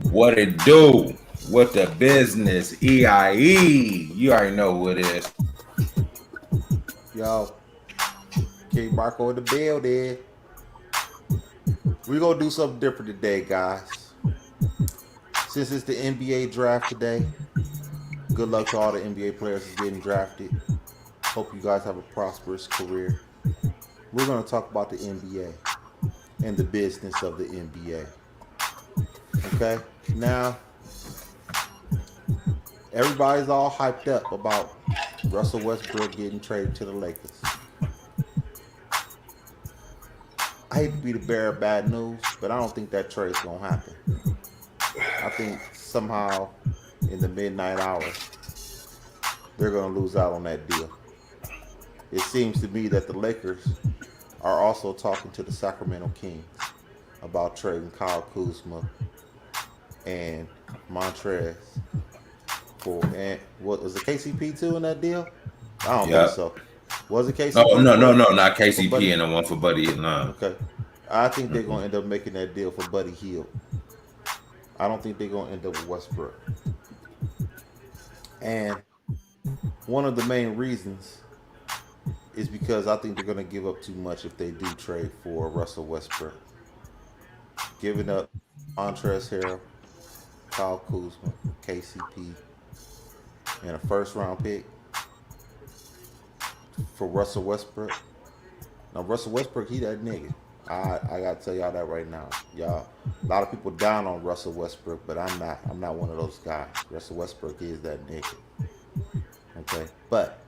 What it do? What the business? EIE. You already know who it is. Yo, King Marco in the building. We're going to do something different today, guys. Since it's the NBA draft today, good luck to all the NBA players that's getting drafted. Hope you guys have a prosperous career. We're going to talk about the NBA and the business of the NBA. Okay? Now, everybody's all hyped up about Russell Westbrook getting traded to the Lakers. I hate to be the bearer of bad news, but I don't think that trade's going to happen. I think somehow in the midnight hour, they're going to lose out on that deal. It seems to me that the Lakers are also talking to the Sacramento Kings about trading Kyle Kuzma and Montrez for, and what was it, KCP too in that deal? I don't think Yep. so. Was it Oh KCP no, no, for no, not Buddy? KCP and the one for Buddy. No. Okay, I think they're gonna end up making that deal for Buddy Hield. I don't think they're gonna end up with Westbrook. And one of the main reasons is because I think they're gonna give up too much if they do trade for Russell Westbrook. Giving up Montrezl Harrell, Kyle Kuzma, KCP, and a first round pick for Russell Westbrook. Now Russell Westbrook, he that nigga. I gotta tell y'all that right now. Y'all, a lot of people down on Russell Westbrook, but I'm not. I'm not one of those guys. Russell Westbrook is that nigga. Okay, but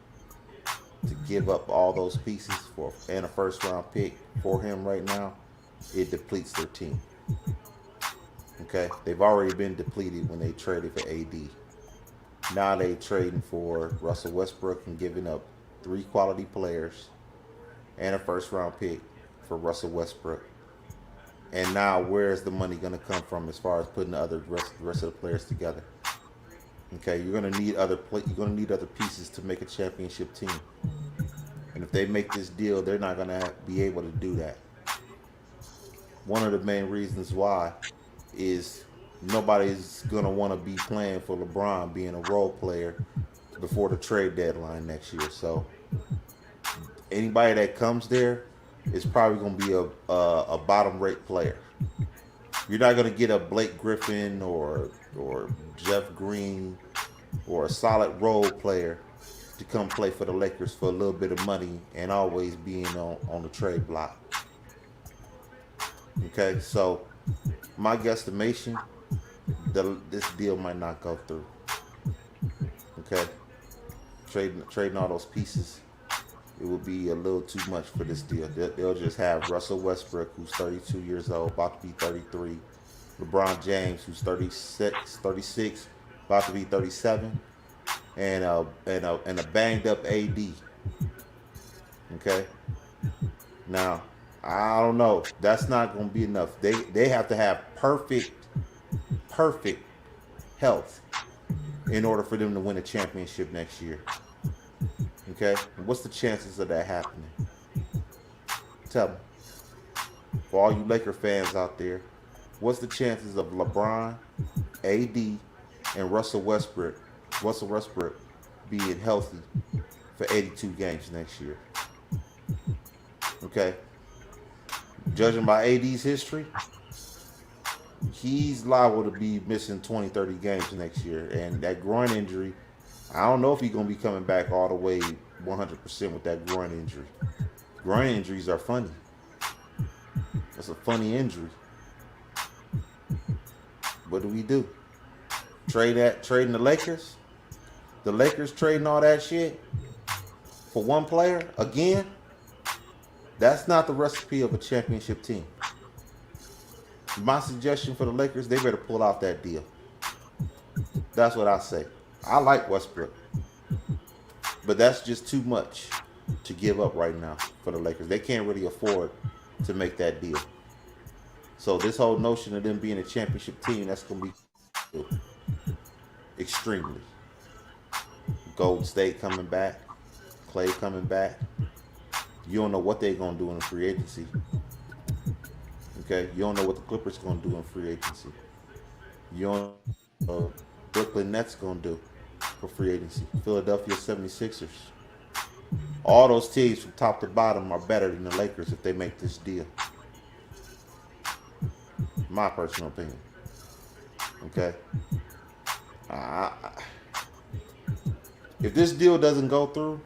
to give up all those pieces for and a first round pick for him right now, it depletes their team. Okay, they've already been depleted when they traded for AD. Now they trading for Russell Westbrook and giving up three quality players and a first round pick for Russell Westbrook. And now where's the money going to come from as far as putting the rest of the players together? Okay, you're going to need you're going to need other pieces to make a championship team. And if they make this deal, they're not going to be able to do that. One of the main reasons why is nobody's going to want to be playing for LeBron being a role player before the trade deadline next year. So anybody that comes there is probably going to be a bottom rate player. You're not going to get a Blake Griffin or Jeff Green or a solid role player to come play for the Lakers for a little bit of money and always being on the trade block. Okay, so my guesstimation, this deal might not go through. Okay, trading all those pieces, it would be a little too much for this deal. They'll just have Russell Westbrook, who's 32 years old, about to be 33. LeBron James, who's 36, about to be 37, and a banged up AD. Okay, now I don't know. That's not going to be enough. They have to have perfect health in order for them to win a championship next year. Okay, and what's the chances of that happening? Tell me, for all you Laker fans out there, what's the chances of LeBron, AD, and Russell Westbrook being healthy for 82 games next year? Okay, judging by AD's history, he's liable to be missing 20, 30 games next year. And that groin injury, I don't know if he's going to be coming back all the way 100% with that groin injury. Groin injuries are funny. That's a funny injury. What do we do? Trading the Lakers? The Lakers trading all that shit for one player again? That's not the recipe of a championship team. My suggestion for the Lakers, they better pull out that deal. That's what I say. I like Westbrook, but that's just too much to give up right now for the Lakers. They can't really afford to make that deal. So this whole notion of them being a championship team, that's going to be extremely. Golden State coming back, Clay coming back. You don't know what they're going to do in the free agency. Okay, you don't know what the Clippers going to do in free agency. You don't Brooklyn Nets gonna do for free agency. Philadelphia 76ers. All those teams from top to bottom are better than the Lakers if they make this deal. My personal opinion. Okay. I, if this deal doesn't go through,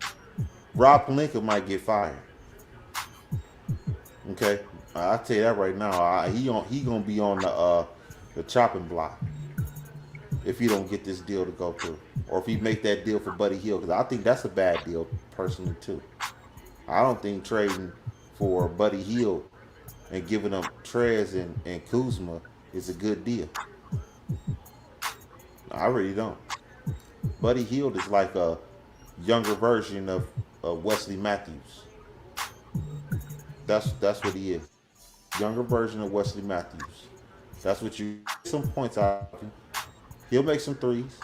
Rob Pelinka might get fired. Okay. I tell you that right now. He gonna be on the chopping block if he don't get this deal to go through, or if he make that deal for Buddy Hield, because I think that's a bad deal personally too. I don't think trading for Buddy Hield and giving up Trez and Kuzma is a good deal. I really don't. Buddy Hield is like a younger version of Wesley Matthews. That's what he is. Younger version of Wesley Matthews. That's what you some points out of him. He'll make some threes.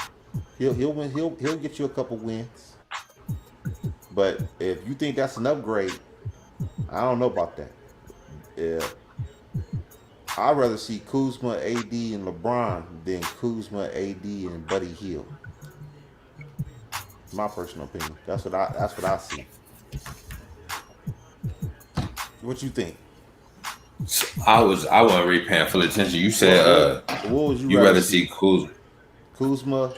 He'll win. He'll get you a couple wins. But if you think that's an upgrade, I don't know about that. Yeah, I'd rather see Kuzma, AD, and LeBron than Kuzma, AD, and Buddy Hield. My personal opinion. That's what I see. What you think? I wasn't really paying full attention. You said What would you you rather rather see? see Kuzma. Kuzma,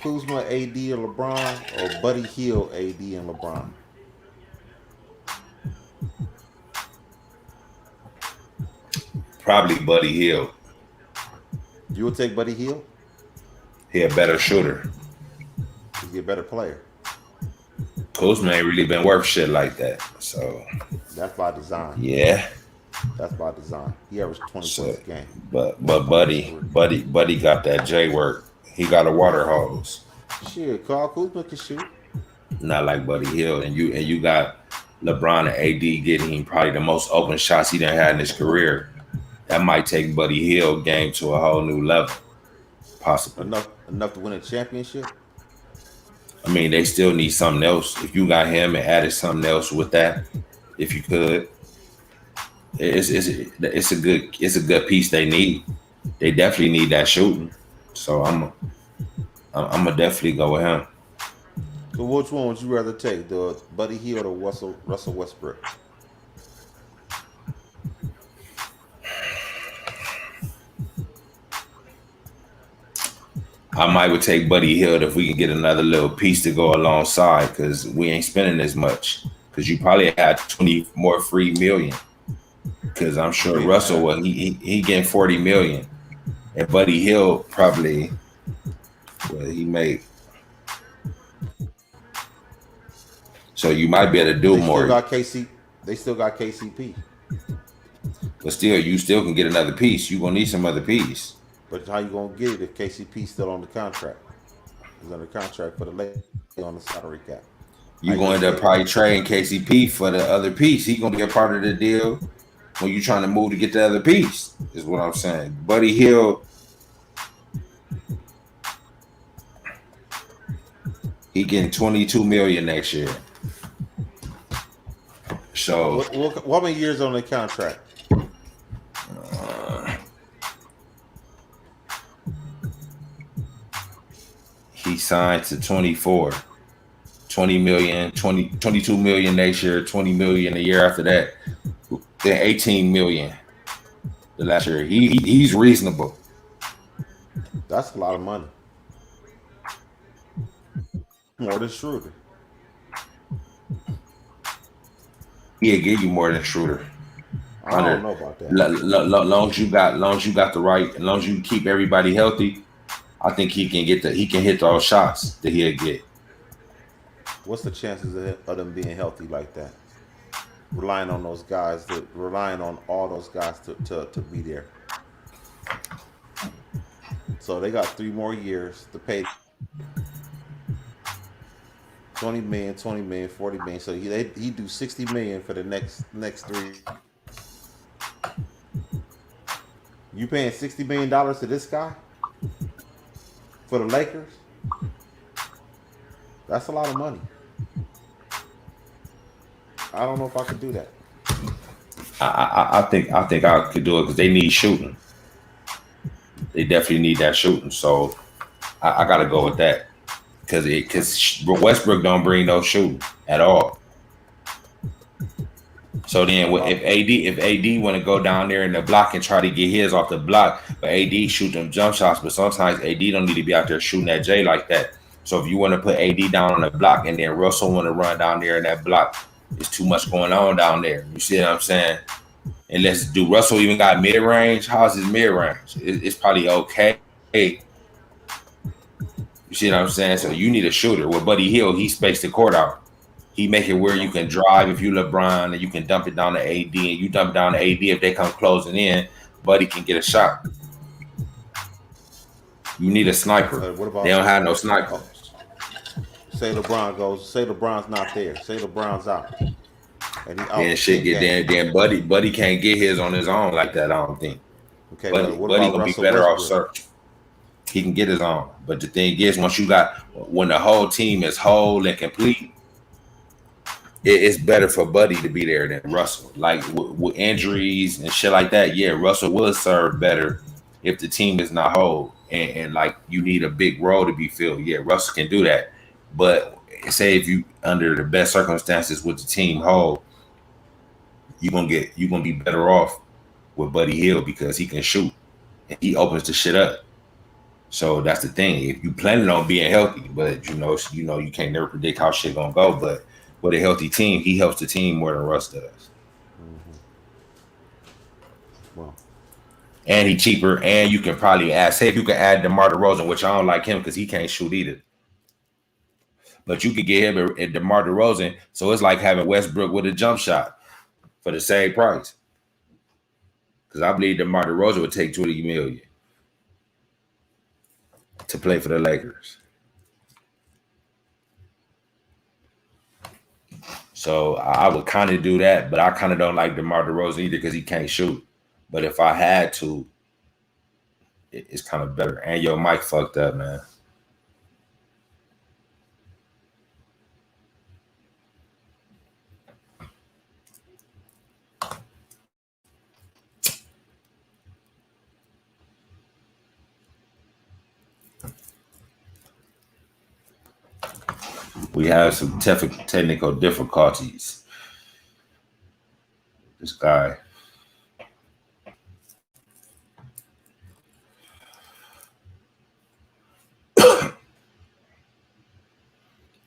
Kuzma, AD, and LeBron, or Buddy Hield, AD, and LeBron? Probably Buddy Hield. You would take Buddy Hield? He a better shooter. He's a better player. Kuzma ain't really been worth shit like that. So That's by design. yeah. That's by design. He averaged 20 So points a game. but Buddy got that J work. He got a water hose. Shit, Carl Kuzma can shoot. Not like Buddy Hield. And you got LeBron and AD getting him probably the most open shots he done had in his career. That might take Buddy Hield game to a whole new level. Possibly. Enough to win a championship. I mean, they still need something else. If you got him and added something else with that, if you could, it's a good piece they need. They definitely need that shooting. So I'm gonna definitely go with him. So which one would you rather take, the Buddy Hield or Russell Westbrook? I might would take Buddy Hield if we can get another little piece to go alongside because we ain't spending as much. Because you probably had 20 more free million. Because I'm sure Russell he getting 40 million, and Buddy Hield probably he made. So you might be able to do They more. still got KC. They still got KCP. But still, you still can get another piece. You gonna need some other piece. But how you gonna get it if KCP's still on the contract? He's under contract for the Lakers on the salary cap. You going to probably trade KCP for the other piece. He gonna be a part of the deal when you trying to move to get the other piece. Is what I'm saying. Buddy Hield, he getting 22 million next year. So What many years on the contract? He signed to 24. 20 million, 22 million next year, 20 million a year after that. Then 18 million the last year. He's reasonable. That's a lot of money. More than Schroeder. He'll give you more than Schroeder. I don't know about that. Long as you got the right, as long as you keep everybody healthy, I think he can hit those shots that he'll get. What's the chances of them being healthy like that? Relying on those guys, relying on all those guys to be there. So they got 3 more years to pay 20 million, 20 million, 40 million. So he do 60 million for the next 3. You paying $60 million to this guy for the Lakers? That's a lot of money. I don't know if I could do that. I think I could do it because they need shooting. they definitely need that shooting. So I got to go with that because Westbrook don't bring no shooting at all. So then, if AD want to go down there in the block and try to get his off the block, but AD shoot them jump shots, but sometimes AD don't need to be out there shooting that J like that. So if you want to put AD down on the block and then Russell want to run down there in that block, it's too much going on down there. You see what I'm saying? And let's do Russell even got mid range. How's his mid range? It's probably okay. You see what I'm saying? So you need a shooter. With Buddy Hield, he spaced the court out. He make it where you can drive if you LeBron and you can dump it down to AD and you dump down to AD if they come closing in, Buddy can get a shot. You need a sniper. What about, they don't have no sniper. Say LeBron's not there. Say LeBron's out. And he out. Then shit get then Buddy can't get his on his own like that, I don't think. Okay, Buddy gonna be better off search. He can get his own. But the thing is, when the whole team is whole and complete, it's better for Buddy to be there than Russell. Like with injuries and shit like that, yeah, Russell will serve better if the team is not whole and like you need a big role to be filled. Yeah, Russell can do that. But say if you under the best circumstances with the team whole, you're gonna be better off with Buddy Hield because he can shoot and he opens the shit up. So that's the thing. If you planning on being healthy, but you know you can't never predict how shit gonna go, but with a healthy team, he helps the team more than Russ does. Mm-hmm. Well, and he cheaper, and you can probably add. Say if you can add DeMar DeRozan, which I don't like him because he can't shoot either. But you could get him at DeMar DeRozan, so it's like having Westbrook with a jump shot for the same price. Because I believe DeMar DeRozan would take $20 million to play for the Lakers. So I would kind of do that, but I kind of don't like DeMar DeRozan either because he can't shoot. But if I had to, it's kind of better. And your mic fucked up, man. We have some technical difficulties. This guy.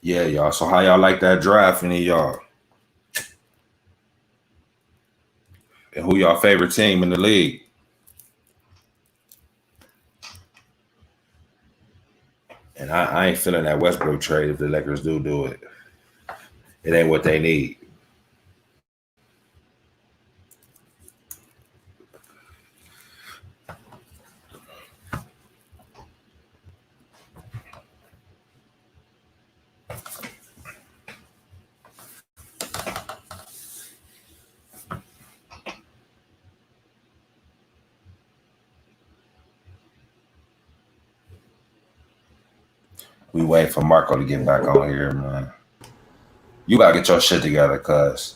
Yeah, y'all. So how y'all like that draft, any of y'all? And who y'all favorite team in the league? And I ain't feeling that Westbrook trade if the Lakers do it. It ain't what they need. We wait for Marco to get back on here, man. You gotta get your shit together, cuz.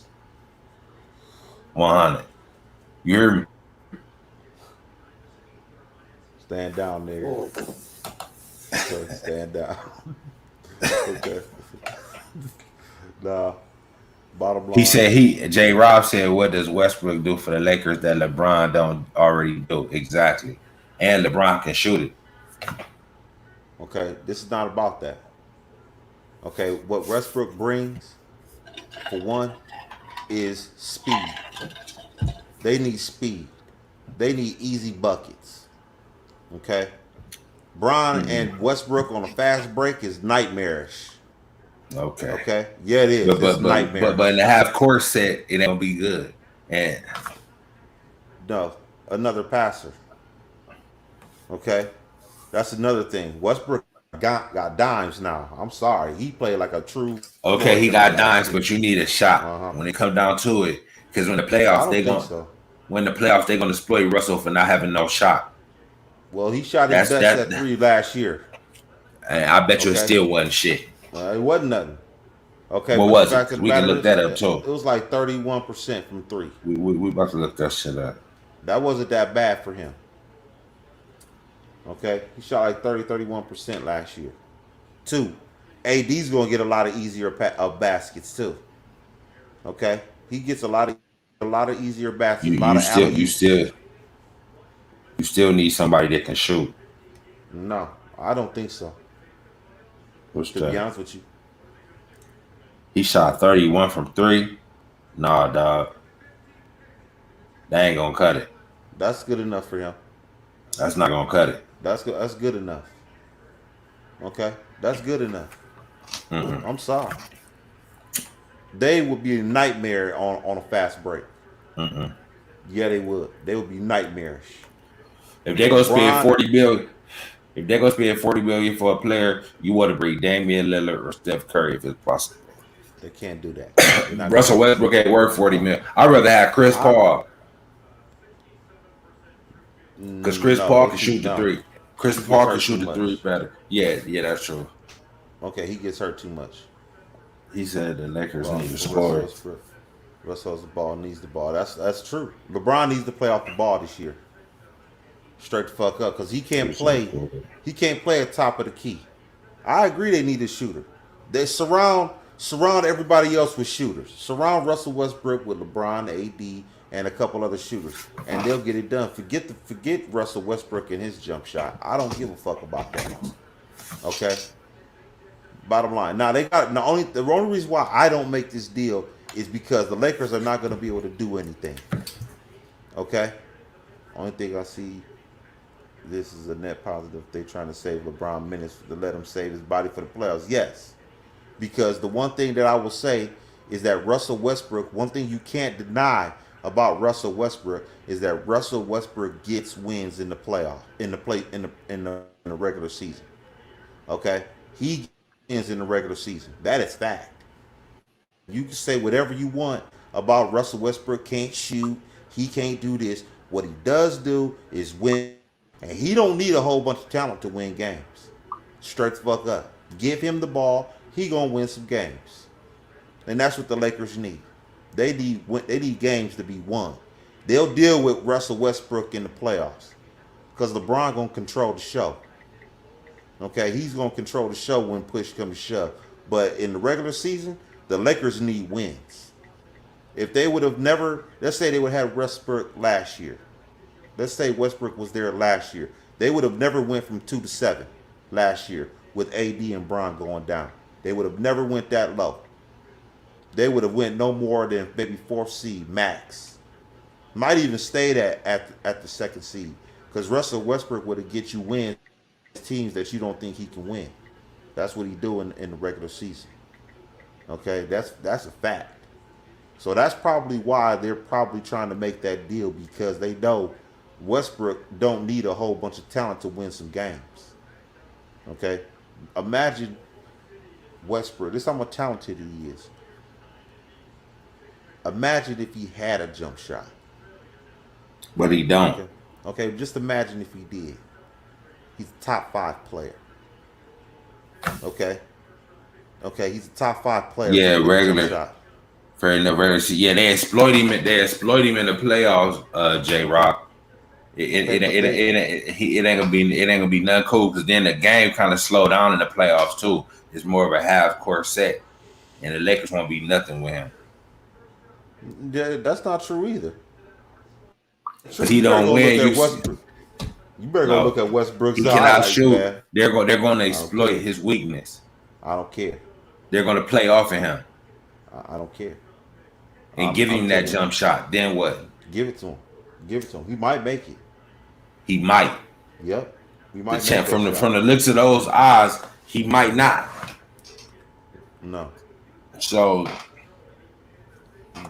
100. You hear me? Stand down, nigga. Okay, stand down. Okay. Nah. Bottom line. He said J. Rob said, what does Westbrook do for the Lakers that LeBron don't already do? Exactly. And LeBron can shoot it. Okay, this is not about that. Okay, what Westbrook brings, for one, is speed. They need speed. They need easy buckets. Okay? Bron and Westbrook on a fast break is nightmarish. Okay. Okay? Yeah, it is. It's nightmarish. But in the half court set, it ain't gonna be good. And no, another passer. Okay? That's another thing. Westbrook got dimes now. I'm sorry. He played like a true. Okay, he got dimes, but you need a shot when it comes down to it. Because when the playoffs, they're gonna exploit Russell for not having no shot. Well, he shot his best at 3 last year. And I bet you it still wasn't shit. It wasn't nothing. Okay, what was it? We can look that up too. It was like 31% from 3. We about to look that shit up. That wasn't that bad for him. Okay, he shot like 31% last year. Two, AD's gonna get a lot of easier of baskets too. Okay, he gets a lot of easier You baskets, a lot you of still alley you oops. still you still need somebody that can shoot. No, I don't think so. What's To be that? honest with you, He shot 31 from three. Nah, dog, they ain't gonna cut it. that's good enough for him. That's not gonna cut it. That's good. That's good enough. Okay, that's good enough. I'm sorry. They would be a nightmare on a fast break. Yeah, they would. They would be nightmarish. If they gonna spend LeBron, 40 billion, if they gonna spend 40 billion for a player, you want to bring Damian Lillard or Steph Curry if it's possible. they can't do that. They're not gonna Russell do it. Westbrook ain't worth 40 million. I'd rather have Chris I Paul because Chris no, Paul they can too shoot the young. three. Chris He gets Paul can hurt too shoot the much. three better. Yeah, yeah, that's true. Okay, he gets hurt too much. He said the Lakers need to Russell score. Westbrook. Russell's the ball needs the ball. That's true. LeBron needs to play off the ball this year. Straight the fuck up, because he can't play. He can't play at top of the key. I agree they need a shooter. They surround everybody else with shooters. Surround Russell Westbrook with LeBron, AD, and a couple other shooters, and they'll get it done. Forget Russell Westbrook and his jump shot. I don't give a fuck about that. Okay. Bottom line. Now they got the only reason why I don't make this deal is because the Lakers are not going to be able to do anything. Okay. Only thing I see, this is a net positive. They trying to save LeBron minutes to let him save his body for the playoffs. Yes, because the one thing that I will say is that Russell Westbrook. One thing you can't deny about Russell Westbrook is that Russell Westbrook gets wins in the playoff, in the regular season. Okay, he wins in the regular season. That is fact. You can say whatever you want about Russell Westbrook can't shoot, he can't do this. What he does do is win, and he don't need a whole bunch of talent to win games. Straight the fuck up. Give him the ball, he gonna win some games, and that's what the Lakers need. They need games to be won. They'll deal with Russell Westbrook in the playoffs because LeBron gonna control the show. Okay, he's gonna control the show when push comes to shove. But in the regular season, the Lakers need wins. If they would have never, let's say they would have had Westbrook last year. Let's say Westbrook was there last year. They would have never went from 2-7 last year with AD and Bron going down. They would have never went that low. They would have went no more than maybe fourth seed max. Might even stayed at the second seed because Russell Westbrook would have get you wins teams that you don't think he can win. That's what he do in the regular season. Okay, that's a fact. So that's probably why they're probably trying to make that deal because they know Westbrook don't need a whole bunch of talent to win some games. Okay, imagine Westbrook. This is how much talented he is. Imagine if he had a jump shot. But he don't. Okay, okay. Just imagine if he did. He's a top 5 player. Okay, okay. He's a top 5 player. Yeah, With a jump regular. shot. Fair enough. Regular. Yeah, they exploit him. They exploit him in the playoffs. J Rock. Okay, but they It ain't gonna be nothing cool because then the game kind of slow down in the playoffs too. It's more of a half court set, and the Lakers won't be nothing with him yeah, that's not true either. because You he better don't go look win. at Westbrook. You better go look No, at Westbrook's he cannot highlights, shoot. man. They're going to I don't exploit care. his weakness. I don't care. They're going to play off of him I don't care. and I'm give I'm him that telling you, jump shot. Then what? give it to him. Give it to him. He might make it. He might. Yep. He The might make champ that from shot. the looks of those eyes, he might not. No. So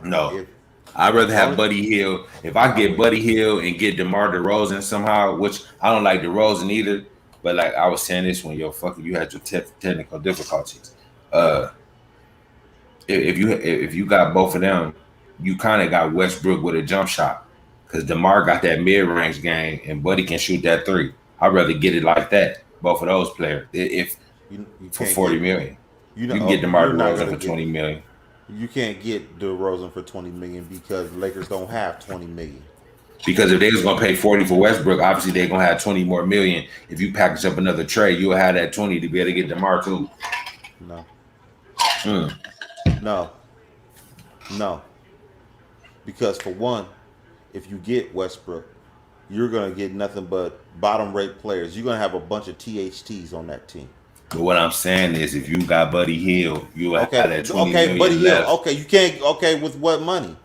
no. If I'd rather the have only Buddy Hill. If I I get would. Buddy Hill and get DeMar DeRozan somehow, which I don't like DeRozan either, but like I was saying this when you had your technical difficulties. Yeah. Uh, if you got both of them, you kind of got Westbrook with a jump shot because DeMar got that mid range game and Buddy can shoot that three. I'd rather get it like that. Both of those players, if You for can't 40 million, you know you can get DeMar you're not DeRozan gonna for get 20 million. you can't get DeRozan for 20 million because the Lakers don't have 20 million. Because if they was gonna pay 40 for Westbrook, obviously they're gonna have 20 more million. If you package up another trade, you'll have that 20 to be able to get DeMar too. No, Mm. no, no. Because for one, if you get Westbrook, you're gonna get nothing but bottom rate players. You're gonna have a bunch of THTs on that team. But what I'm saying is, if you got Buddy Hield, you will have Okay, that 20 okay, Buddy million Hill. left. Okay, you can't. Okay, with what money?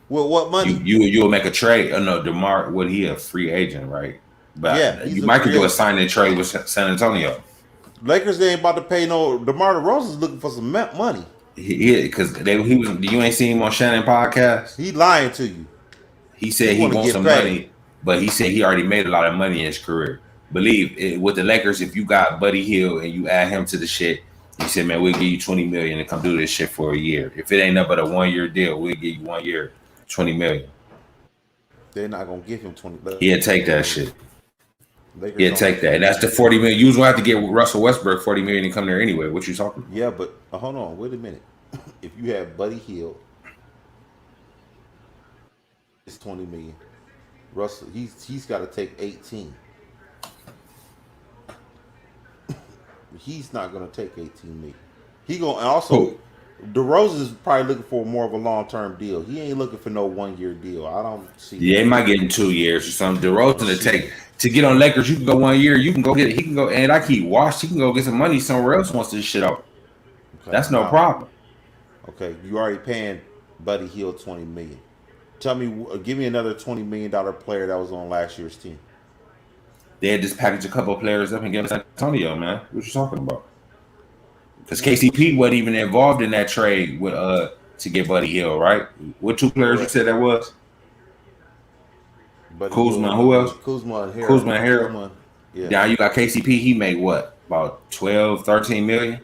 With what money? You'll make a trade. Oh no, DeMar, what he a free agent, right? Yeah, But he's you a might could free do a agent. signing trade with San Antonio. Lakers ain't about to pay no. DeMar DeRozan's looking for some money. Because he was. You ain't seen him on Shannon podcast. He lying to you. He He said he want to wants get some paid. money, but he said he already made a lot of money in his career. Believe it, with the Lakers, if you got Buddy Hield and you add him to the shit, he said, "Man, we'll give you 20 million to come do this shit for a year. If it ain't nothing but a 1 year deal, we'll give you 1 year, 20 million." They're not gonna give him 20. He'll take that shit. Lakers He'll don't take have that, and 20 that's the million. 40 million. You was gonna have to get Russell Westbrook 40 million to come there anyway. What you talking about? Yeah, but hold on, wait a minute. If you have Buddy Hield, it's 20 million. Russell, he's got to take 18. He's not gonna take 18 million. He gonna and also. Who? DeRozan is probably looking for more of a long-term deal. He ain't looking for no 1 year deal. I don't see Yeah, he that. might get in 2 years or something. DeRozan to Shit. take to get on Lakers. You can go 1 year. You can go get it. He can go, and I keep watch. He can go get some money somewhere else once this shit out. Okay, That's no now, problem. okay, you already paying Buddy Hield 20 million. Tell me, give me another $20 million player that was on last year's team. They had just packaged a couple of players up and gave San Antonio, man. What you talking about? Because KCP wasn't even involved in that trade with to get Buddy Hield, right? What two players you Correct. said that was? Buddy Kuzma. Hield, Who else? Kuzma and Harold. Kuzma and Harold. Kuzma, yeah, Now you got KCP. He made what? About 12, 13 million?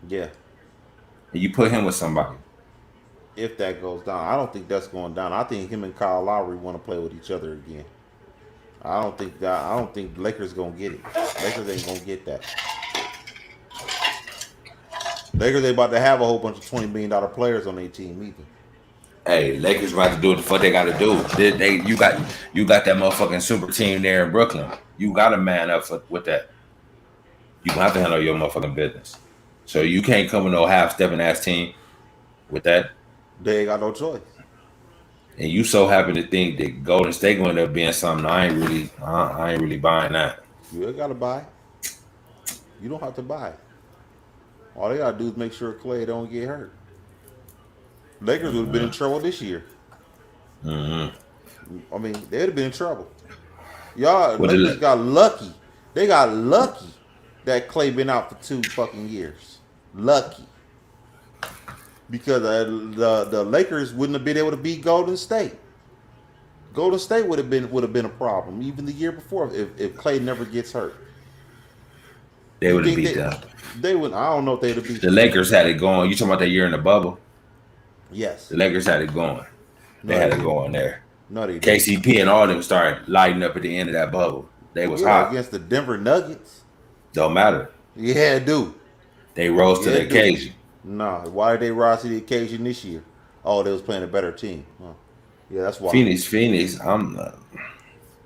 yeah. And you put him with somebody. If that goes down, I don't think that's going down. I think him and Kyle Lowry want to play with each other again. I don't think that. I don't think Lakers gonna get it. Lakers ain't gonna get that. Lakers ain't about to have a whole bunch of $20 million players on their team either. Hey, Lakers about to do what the fuck they got to do. You got that motherfucking super team there in Brooklyn. You got to man up with that. You gonna have to handle your motherfucking business. So you can't come with no half stepping ass team with that. They ain't got no choice. And you so happen to think that Golden State going to end up being something. I ain't really buying that. You ain't gotta buy. You don't have to buy. All they gotta do is make sure Clay don't get hurt. Lakers would have been in trouble this year. I mean, they'd have been in trouble. Y'all, What Lakers the, got lucky. They got lucky that Clay been out for 2 fucking years. Lucky. Because the Lakers wouldn't have been able to beat Golden State. Golden State would have been a problem even the year before if Clay never gets hurt. they You would have think beat them. they would? I don't know if they'd have beat The them. Lakers had it going. You talking about that year in the bubble? Yes. The Lakers had it going. They No, had they it didn't. going there. No, they didn't. KCP and all them started lighting up at the end of that bubble. They was Yeah, hot. against the Denver Nuggets. Don't matter. Yeah, dude. They rose to Yeah, the dude. occasion. Nah, why did they rise to the occasion this year? Oh, they was playing a better team. Huh. Yeah, that's why. Phoenix.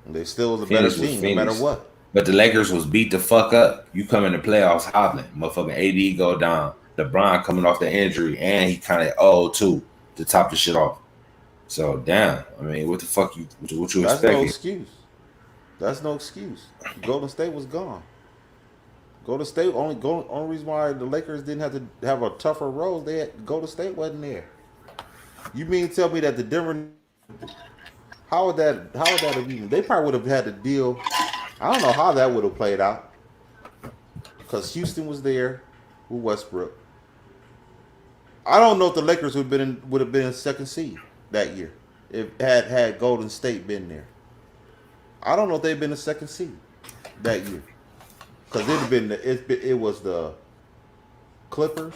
They still was a better Phoenix was team, no matter Phoenix. what. But the Lakers was beat the fuck up. You come in the playoffs hobbling. Motherfucking AD go down. LeBron coming off the injury, and he kind of old too to top the shit off. So damn, I mean, what the fuck what you That's no expecting? excuse. That's no excuse. Golden State was gone. Golden State only reason why the Lakers didn't have to have a tougher road, they had Golden State wasn't there. You mean to tell me that the Denver how would that have even they probably would have had to deal. I don't know how that would have played out. Because Houston was there with Westbrook. I don't know if the Lakers would have been in second seed that year if had Golden State been there. I don't know if they'd been a second seed that year because it was the Clippers,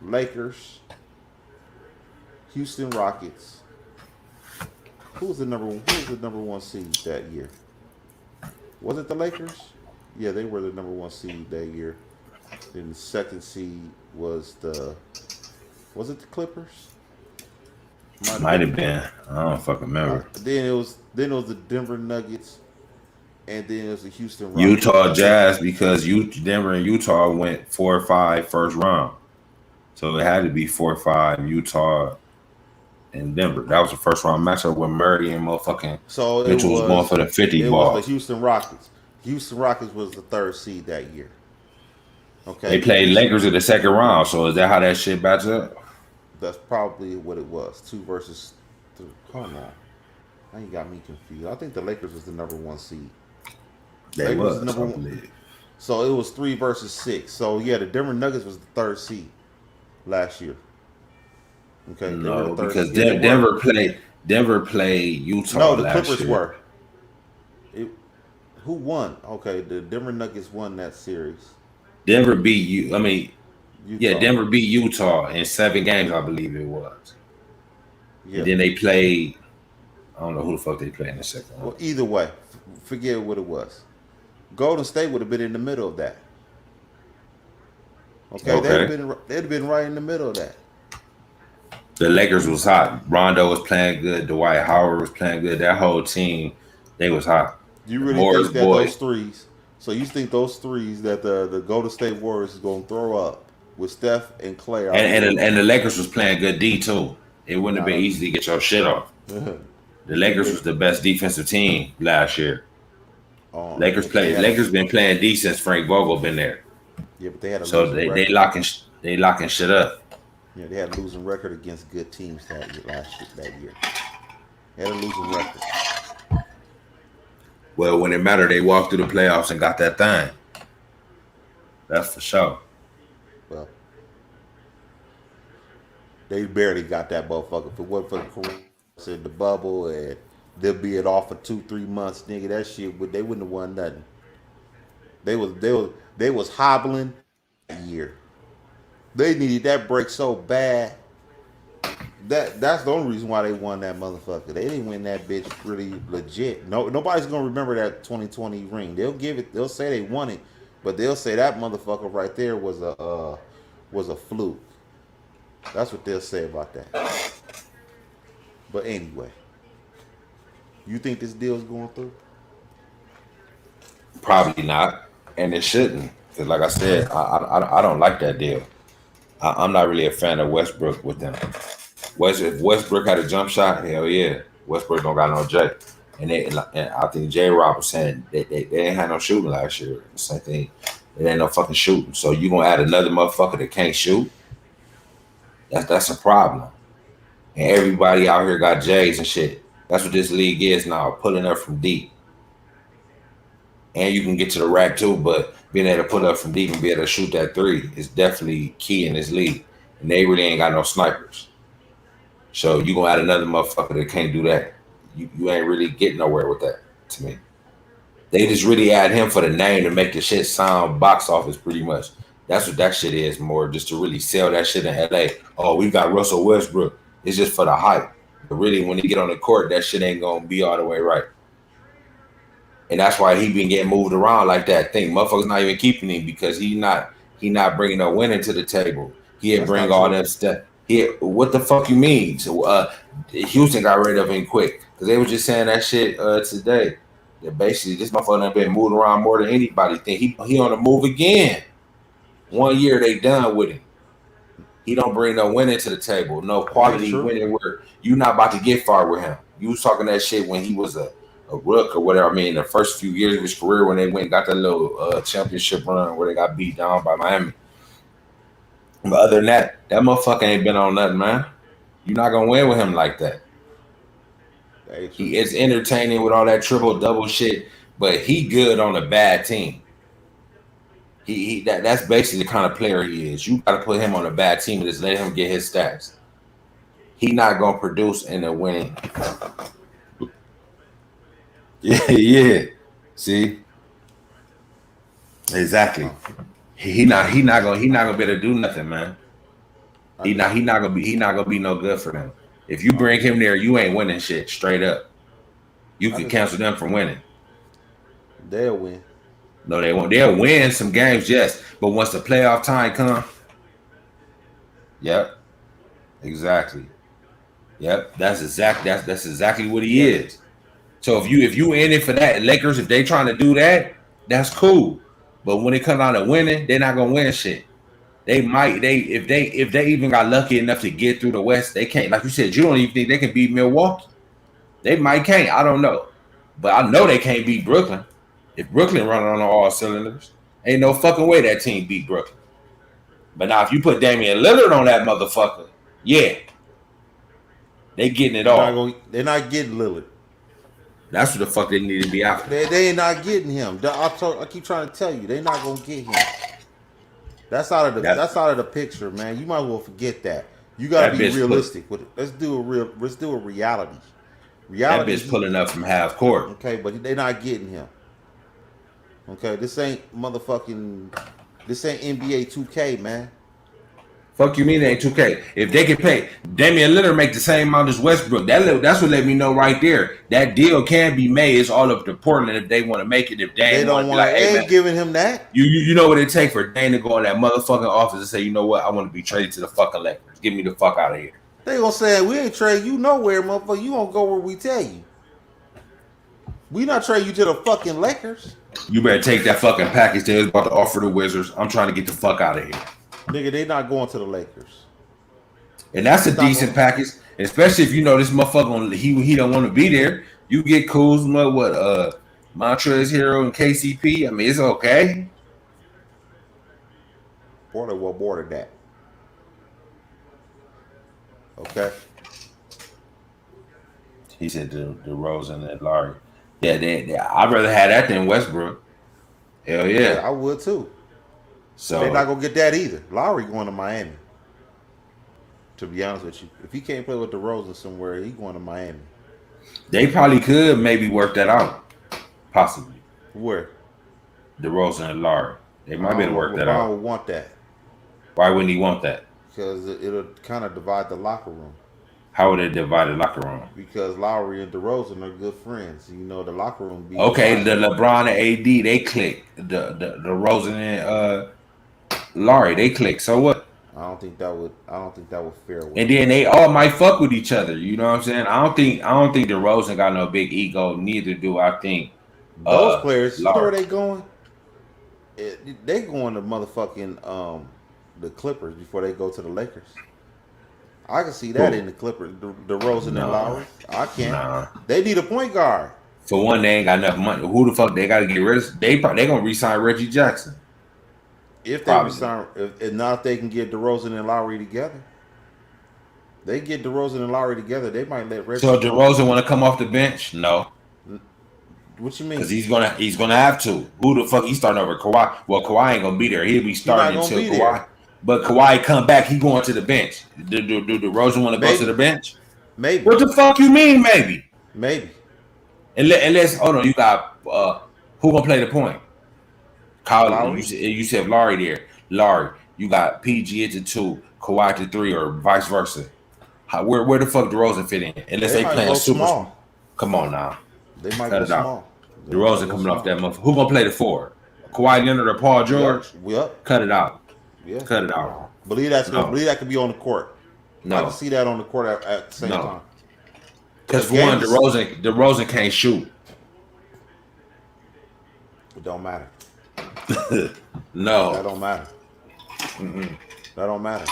Lakers, Houston Rockets. Who was the number one seed that year? Was it the Lakers? Yeah, they were the number one seed that year. Then the second seed was it the Clippers? Might have Might been have the been. I don't fucking remember. then it was the Denver Nuggets, and then it was the Houston Rockets. Utah Jazz because Denver and Utah went 4-5 first round, so it had to be 4-5 Utah and Denver. That was the first round matchup with Murray and motherfucking So it Mitchell was going was for the 50 it was the balls. Houston Rockets. Houston Rockets was the third seed that year. They Okay, played Lakers in the second round. So is that how that shit backs up? that's probably what it was. Two versus three. Hold on, now you got me confused. I think the Lakers was the number one seed. They Lakers was the was, number I one. believe. So it was 3 versus 6. So yeah, the Denver Nuggets was the third seed last year. Okay, they were the No, third because seed. Yeah, they were. Denver played No, Utah the last Clippers year. were. It, who won? Okay, the Denver Nuggets won that series. Denver beat you. I mean, yeah, Utah. Denver beat Utah in 7 games, I believe it was. And Yeah. then they played. I don't know who the fuck they played in the second one. Well, either way, forget what it was. Golden State would have been in the middle of that. Okay, Okay. they'd have been right in the middle of that. The Lakers was hot. Rondo was playing good. Dwight Howard was playing good. That whole team, they was hot. You The really Morris think that boy. those threes? So you think those threes that the Golden State Warriors is going to throw up with Steph and Clay are And the Lakers was playing good D too. It wouldn't have not been a? easy to get your shit off. The Lakers was the best defensive team last year. Yeah, but they had a Lakers been playing D since Frank Vogel been there. yeah, but they had a So losing they record. locking shit up. Yeah, they had a losing record against good teams that year. They had a losing record. Well, when it mattered, they walked through the playoffs and got that thing. That's for sure. Well, they barely got that motherfucker. If it wasn't for the corona in the bubble and they'll be it off for 2-3 months, nigga, that shit they wouldn't have won nothing. They was hobbling that year. They needed that break so bad. That's the only reason why they won that motherfucker. They didn't win that bitch really legit. No, nobody's gonna remember that 2020 ring. They'll give it. They'll say they won it, but they'll say that motherfucker right there was a fluke. That's what they'll say about that. But anyway, you think this deal's going through? Probably not, and it shouldn't. Because, like I said, I don't like that deal. I'm not really a fan of Westbrook with them. If Westbrook had a jump shot, hell yeah. Westbrook don't got no J. And I think J. Rob was saying they ain't had no shooting last year. The same thing. It ain't no fucking shooting. So you gonna add another motherfucker that can't shoot? That's a problem. And everybody out here got J's and shit. That's what this league is now, pulling up from deep. And you can get to the rack too, but being able to put up from deep and be able to shoot that three is definitely key in this league. And they really ain't got no snipers. So you gonna add another motherfucker that can't do that. You ain't really getting nowhere with that, to me. They just really add him for the name to make the shit sound box office pretty much. That's what that shit is more, just to really sell that shit in LA. Oh, we got Russell Westbrook. It's just for the hype. But really, when he get on the court, that shit ain't gonna be all the way right. And that's why he been getting moved around like that. Think motherfuckers not even keeping him because he not bringing no winning to the table. He'd That's bring not all true. that stuff. What the fuck you mean? So Houston got rid of him quick because they was just saying that shit today. That basically this motherfucker done been moved around more than anybody. Think he on the move again. 1 year they done with him. He don't bring no winning to the table, no That ain't quality true. winning. Where you not about to get far with him. You was talking that shit when he was a rook or whatever. I mean, the first few years of his career when they went and got that little championship run where they got beat down by Miami. But other than that, that motherfucker ain't been on nothing, man. You're not gonna win with him like that. That ain't true. He is entertaining with all that triple double shit, but he good on a bad team. That's basically the kind of player he is. You gotta put him on a bad team and just let him get his stats. He not gonna produce in a winning. Yeah, yeah. See, exactly. Uh, He not gonna be able to do nothing, man. I know. He not gonna be no good for them. If you bring him there, you ain't winning shit straight up. You I could just cancel them from winning. they'll win. No, they won't. They'll win some games, yes, but once the playoff time come, yep, exactly. Yep, that's exactly what he Yes. is. So if you in it for that, Lakers, if they trying to do that, that's cool. But when it comes down to winning, they're not gonna win shit. If they even got lucky enough to get through the West, they can't. Like you said, you don't even think they can beat Milwaukee. They might can't. I don't know, but I know they can't beat Brooklyn. If Brooklyn running on all cylinders, ain't no fucking way that team beat Brooklyn. But now if you put Damian Lillard on that motherfucker, yeah, they getting it all. They're not getting Lillard. That's what the fuck they need to be after. They ain't not getting him. I keep trying to tell you, they not gonna get him. That's out of the picture, man. You might as well forget that. You gotta be realistic with it. Let's do a reality. That bitch pulling up from half court. Okay, but they're not getting him. Okay, this ain't NBA 2K, man. Fuck you mean they ain't 2K? If they can pay Damian Lillard make the same amount as Westbrook, that's what let me know right there. That deal can be made. It's all up to Portland if they want to make it. If they don't want, like, they ain't giving him that. You know what it take for Dane to go in that motherfucking office and say, you know what, I want to be traded to the fucking Lakers. Get me the fuck out of here. They gonna say we ain't trade you nowhere, motherfucker. You gonna go where we tell you. We not trade you to the fucking Lakers. You better take that fucking package they was about to offer the Wizards. I'm trying to get the fuck out of here. Nigga, they not going to the Lakers. And that's a decent package, especially if you know this motherfucker he don't want to be there. You get Kuzma, Montrezl Harrell and KCP. I mean, it's okay. Border that. Okay. He said the DeRozan and Larry. Yeah, I'd rather have that than Westbrook. Hell yeah. I would too. So they're not gonna get that either. Lowry going to Miami. To be honest with you, if he can't play with DeRozan somewhere, he going to Miami. They probably could maybe work that out, possibly. Where? DeRozan and Larry. They might be able to work that out. Would want that. Why wouldn't he want that? Because it'll kind of divide the locker room. How would it divide the locker room? Because Lowry and DeRozan are good friends. You know, the locker room. Okay, the LeBron and AD they click. The DeRozan and Larry they click. So what? I don't think that would fare well. And then they all might fuck with each other. You know what I'm saying? I don't think DeRozan got no big ego. Neither do I think those players. You know where they going? They going to motherfucking the Clippers before they go to the Lakers. I can see that in the Clippers. DeRozan and Lowry. I can't. Nah. They need a point guard. For one, they ain't got enough money. Who the fuck they got to get rid of? They gonna re-sign Reggie Jackson. If they resign, if not, if they can get DeRozan and Lowry together. They get DeRozan and Lowry together, they might let Reggie. So DeRozan want to come off the bench? No. What you mean? Because he's gonna have to. Who the fuck? He's starting over Kawhi. Well, Kawhi ain't gonna be there. He'll be starting until Kawhi. There. But Kawhi come back, he going to the bench. Do DeRozan want to go to the bench? Maybe. What the fuck you mean? Maybe. Maybe. Unless hold on, you got who gonna play the point? Kyle, you said Larry there. Larry, you got PG at the 2, Kawhi to 3, or vice versa. Where the fuck DeRozan fit in? Unless they playing super small. Come on now. They might go small. DeRozan coming off that motherfucker. Who gonna play the 4? Kawhi Leonard or Paul George? Yep. Cut it out. Yeah. Cut it out. Believe that could be on the court. No. I can see that on the court at the same time. Because for one, DeRozan can't shoot. It don't matter. No. That don't matter. That don't matter.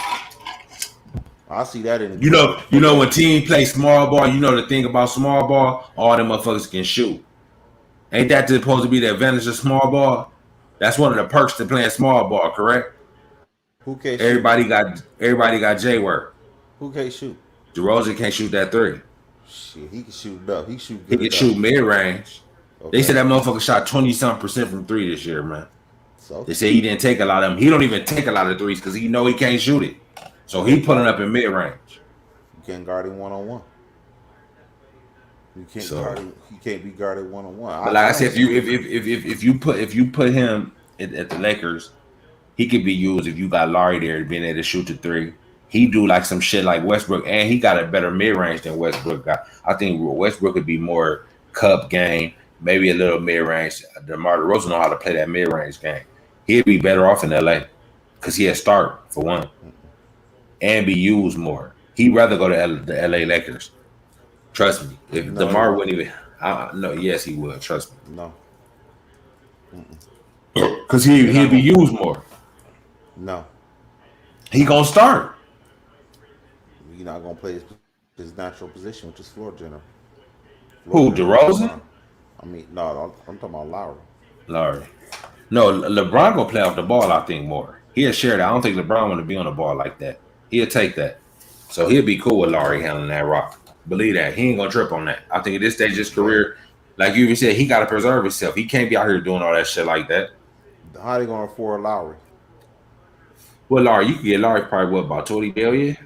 I see that in the You know when team play small ball, you know the thing about small ball, all them motherfuckers can shoot. Ain't that supposed to be the advantage of small ball? That's one of the perks to playing small ball, correct? Who can't everybody got J work. Who can't shoot? DeRozan can't shoot that 3. Shit, he can shoot it up. He can shoot mid range. Okay. They said that motherfucker shot 20-something% from 3 this year, man. So they say he didn't take a lot of them. He don't even take a lot of 3s because he know he can't shoot it. So he pulling up in mid range. You can't guard him 1-on-1. You can't guard him. He can't be guarded 1-on-1. But like I said, if you put him at the Lakers, he could be used if you got Larry there being able to shoot the 3. He do like some shit like Westbrook, and he got a better mid range than Westbrook got. I think Westbrook could be more cup game, maybe a little mid range. DeMar DeRozan know how to play that mid range game. He'd be better off in LA because he'll start for one and be used more. He'd rather go to the LA Lakers. Trust me. If No, he DeMar won't. wouldn't even, no, yes, he would. Trust me, No. Mm-mm. because They're not he'd be gonna. used more. No, He gonna start. you're not gonna play his natural position, which is floor general. Floor Who? general is DeRozan? LeBron. I mean, no, I'm talking about Lowry. Larry. No, LeBron gonna play off the ball. I think more. He'll share that. I don't think LeBron want to be on the ball like that. He'll take that. So he'll be cool with Larry handling that rock. Believe that. He ain't gonna trip on that. I think at this stage of his But career, like you even said, he gotta preserve himself. He can't be out here doing all that shit like that. how they gonna afford Lowry? Well, Larry, you can get Larry probably what about 20 billion? He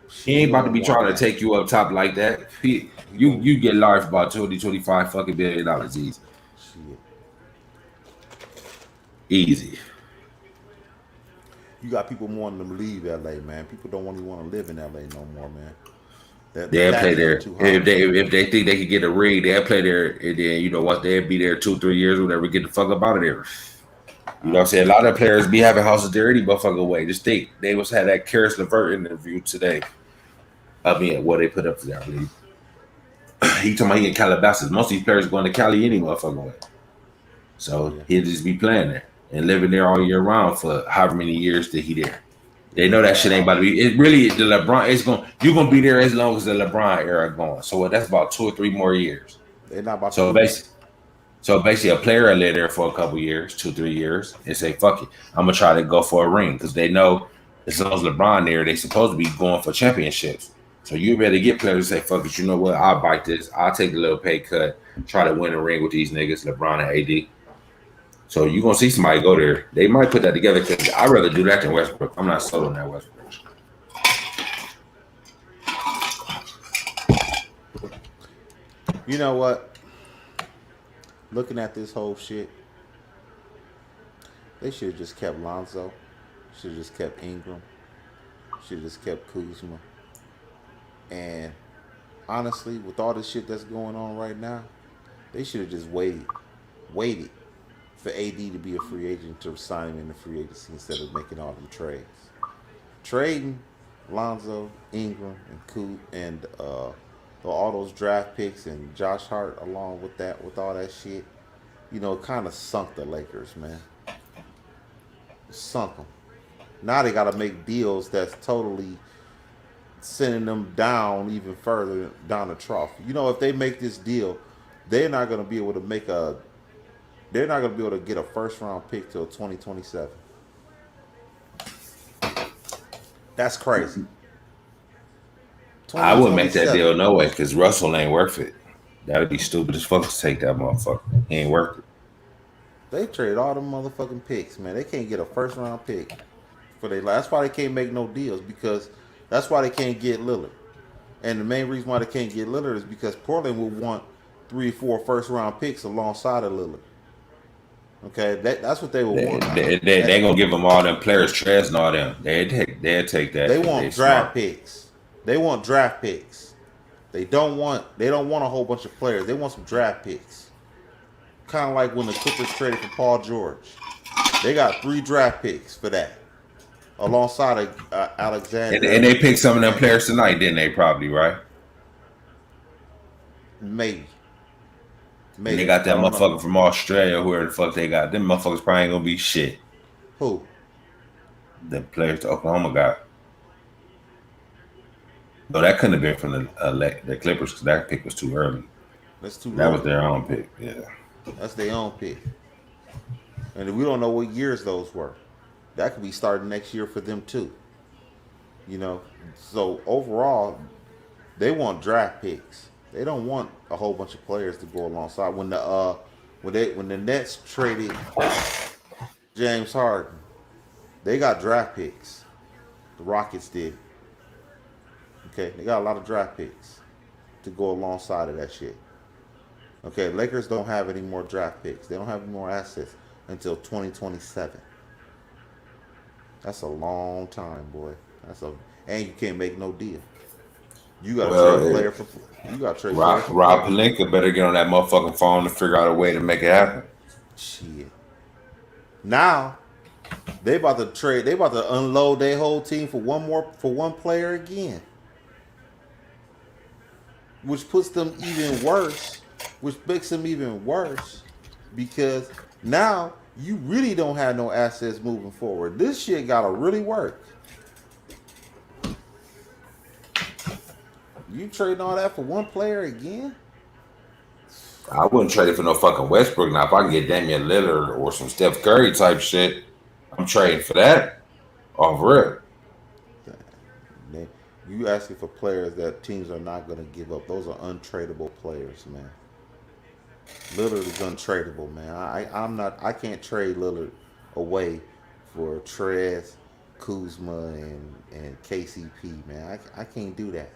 Shit, he ain't about to want be more than trying to that. take you up top like that. He going You get Larry for about 20, 25 fucking $1 billion easy. shit. Easy. You got people wanting to leave LA, man. People don't even want to live in LA no more, man. The They'll play taxes are there. too high. If they think they can get a ring, they'll play there and then once they'll be there 2, 3 years, whatever, get the fuck up out of there. You know what I'm saying? A lot of players be having houses there any motherfucking way. Just think they was had that Karis LeVert interview today. I mean, what they put up there, I believe. He talking about he in Calabasas. Most of these players going to Cali any motherfucking way. So Yeah, he'll just be playing there and living there all year round for however many years that he there. They yeah. know He that got shit ain't about to be. It really the LeBron. It's going. You're gonna be there as long as the LeBron era going. So that's about 2 or 3 more years. they're not about to So leave. basically, a player will live there for a couple years, 2, 3 years, and say, "Fuck it, I'm gonna try to go for a ring," because they know as long as LeBron there, they supposed to be going for championships. So you better get players to say, "Fuck it, you know what? I'll bite this. I'll take a little pay cut, try to win a ring with these niggas, LeBron and AD." So you gonna see somebody go there. They might put that together because I'd rather do that than Westbrook. I'm not sold on that Westbrook. You know what? Looking at this whole shit, they should have just kept Lonzo. Should have just kept Ingram. Should have just kept Kuzma. And honestly, with all this shit that's going on right now, they should have just waited for AD to be a free agent to sign him in the free agency instead of making all them trades. Trading Lonzo, Ingram, and all those draft picks and Josh Hart along with that, with all that shit, it kind of sunk the Lakers, man. Sunk them. Now they got to make deals that's totally sending them down even further down the trough. If they make this deal, they're not going to be able to make a. They're not going to be able to get a first round pick till 2027. That's crazy. I wouldn't make that 2027. deal no way because Russell ain't worth it. That'd be stupid as fuck to take that motherfucker. He ain't worth it. They traded all them motherfucking picks, man. They can't get a first round pick for their. That's why they can't make no deals because that's why they can't get Lillard. And the main reason why they can't get Lillard is because Portland will want 3 or 4 first round picks alongside of Lillard. Okay, that's what they will want. They gonna give them all them players, Trez and all them. They'll take that They because they want draft smart. picks. They want draft picks. They don't want a whole bunch of players. They want some draft picks. Kind of like when the Clippers traded for Paul George. They got 3 draft picks for that, alongside of Alexander. And they picked some of them players tonight, didn't they? Probably right. Maybe, And they maybe got I that don't know motherfucker from Australia, whoever the fuck they got. Them motherfuckers probably ain't gonna be shit. who. The players the Oklahoma got. No, that couldn't have been from the Clippers because that pick was too early. That's too That was early. their own pick. Yeah. That's their own pick, and we don't know what years those were. That could be starting next year for them too. So overall, they want draft picks. They don't want a whole bunch of players to go alongside. When the Nets traded James Harden, they got draft picks. The Rockets did. Okay, they got a lot of draft picks to go alongside of that shit. Okay, Lakers don't have any more draft picks. They don't have any more assets until 2027. That's a long time, boy. And you can't make no deal. You got to trade Well, player for. You got to trade player for Rob player. Pelinka better get on that motherfucking phone to figure out a way to make it happen. Shit. Now they about to trade. They about to unload their whole team for one player again. which puts them even worse, which makes them even worse because now you really don't have no assets moving forward. This shit gotta really work. You trading all that for one player again? I wouldn't trade it for no fucking Westbrook. Now, if I can get Damian Lillard or some Steph Curry type shit, I'm trading for that off rip. You asking for players that teams are not going to give up. Those are untradeable players, man. Lillard is untradeable, man. I'm not. I can't trade Lillard away for Trez, Kuzma, and KCP, man. I can't do that.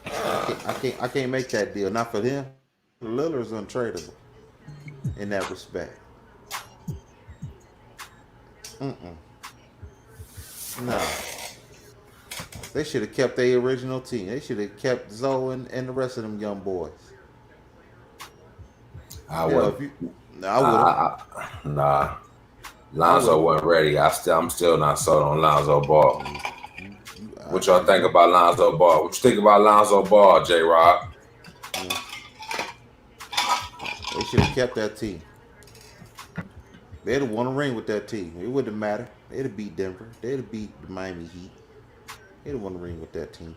I can't make that deal. Not for him. Lillard's untradeable in that respect. Mm-mm. No. They should have kept their original team. They should have kept Zoe and the rest of them young boys. I Yeah, would. if you, I would have. Nah. I would Lonzo have. wasn't ready. I'm still not sold on Lonzo Ball. I, What y'all think about Lonzo Ball? What you think about Lonzo Ball, J. Rob? yeah, they should have kept that team. They'd have won a ring with that team. It wouldn't have mattered. They'd have beat Denver. They'd have beat the Miami Heat. They'd have won a ring with that team.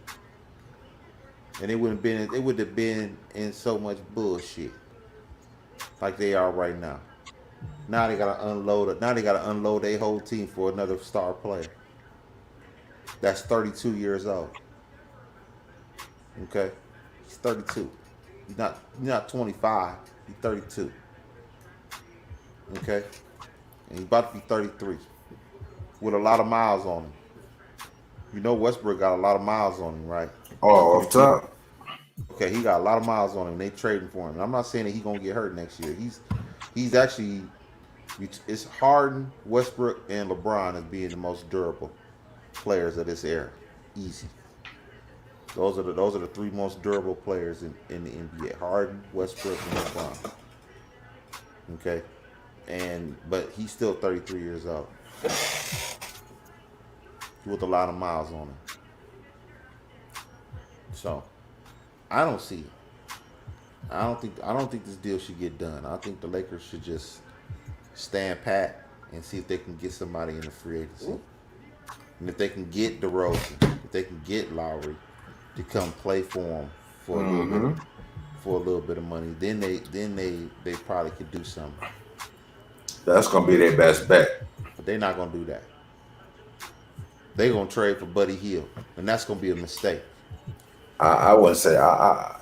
And it wouldn't have been. It would have been in so much bullshit like they are right now. Now they gotta unload it. Now they gotta unload their whole team for another star player. That's 32 years old. Okay, he's 32. He's not 25. He's 32. Okay, and he's about to be 33 with a lot of miles on him. You know Westbrook got a lot of miles on him, right? Oh, off top. Okay, he got a lot of miles on him. They trading for him. And I'm not saying that he's gonna get hurt next year. He's actually it's Harden, Westbrook, and LeBron as being the most durable players of this era. Easy. Those are the three most durable players in the NBA. Harden, Westbrook, and LeBron. Okay, but he's still 33 years old with a lot of miles on him. So I don't see it. I don't think this deal should get done. I think the Lakers should just stand pat and see if they can get somebody in the free agency. And if they can get DeRozan, if they can get Lowry to come play for them for a little bit of money, then they probably could do something. That's gonna be their best bet. But they're not gonna do that. They're gonna trade for Buddy Hield, and that's gonna be a mistake. I wouldn't say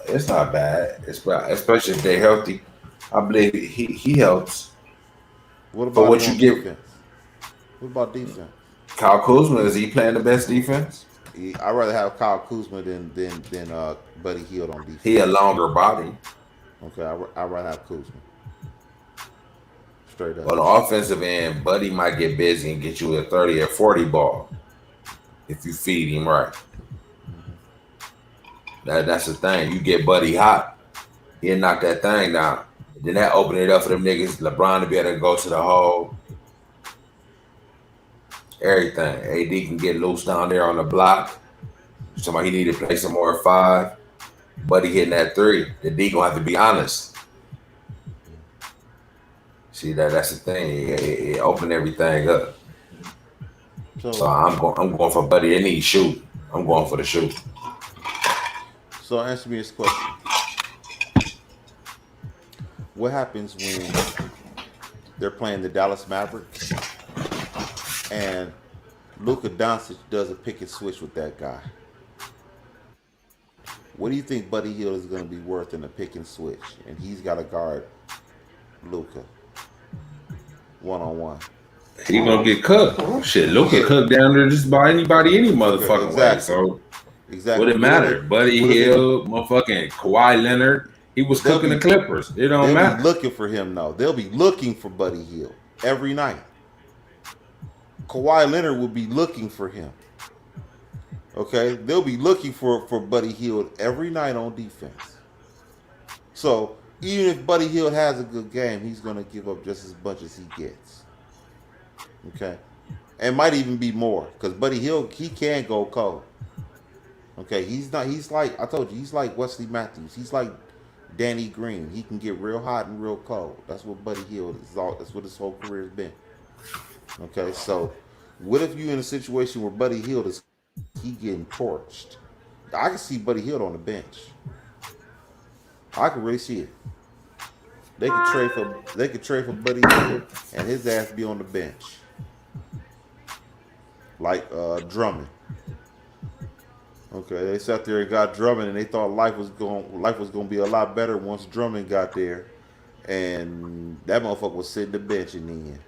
it's not bad. It's bad, especially if they're healthy. I believe he helps. What For about him what you on give, defense? What about defense? Kyle Kuzma, is he playing the best defense? I'd rather have Kyle Kuzma than Buddy Hield on defense. He a longer body. Okay, I'd rather have Kuzma. Straight up. On the offensive end, Buddy might get busy and get you a 30 or 40 ball if you feed him right. That's the thing. You get Buddy hot, he'll knock that thing down. Then that open it up for them niggas, LeBron to be able to go to the hole. Everything. AD can get loose down there on the block. Somebody he need to play some more 5. Buddy hitting that 3. The D gonna have to be honest. See that's the thing. It opened everything up. So I'm going for Buddy. They need shoot. I'm going for the shoot. So answer me this question: what happens when they're playing the Dallas Mavericks and Luka Doncic does a pick and switch with that guy? What do you think Buddy Hield is going to be worth in a pick and switch? And he's got to guard Luka one-on-one. He gonna get cooked. Shit, Luka cooked down there just by anybody, any motherfucking way. So what it matter? Buddy Hield, motherfucking Kawhi Leonard. He was cooking the Clippers. It don't matter. They'll be looking for him now. They'll be looking for Buddy Hield every night. Kawhi Leonard will be looking for him. Okay? They'll be looking for Buddy Hield every night on defense. So even if Buddy Hield has a good game, he's going to give up just as much as he gets. Okay? And might even be more. Because Buddy Hield, he can go cold. Okay, he's not. He's like I told you. He's like Wesley Matthews. He's like Danny Green. He can get real hot and real cold. That's what Buddy Hield is. All that's what his whole career has been. Okay, so what if you in a situation where Buddy Hield is he getting torched? I can see Buddy Hield on the bench. I can really see it. They could trade for Buddy Hield and his ass be on the bench like Drummond. Okay, they sat there and got Drummond, and they thought life was going to be a lot better once Drummond got there, and that motherfucker was sitting the bench in the end.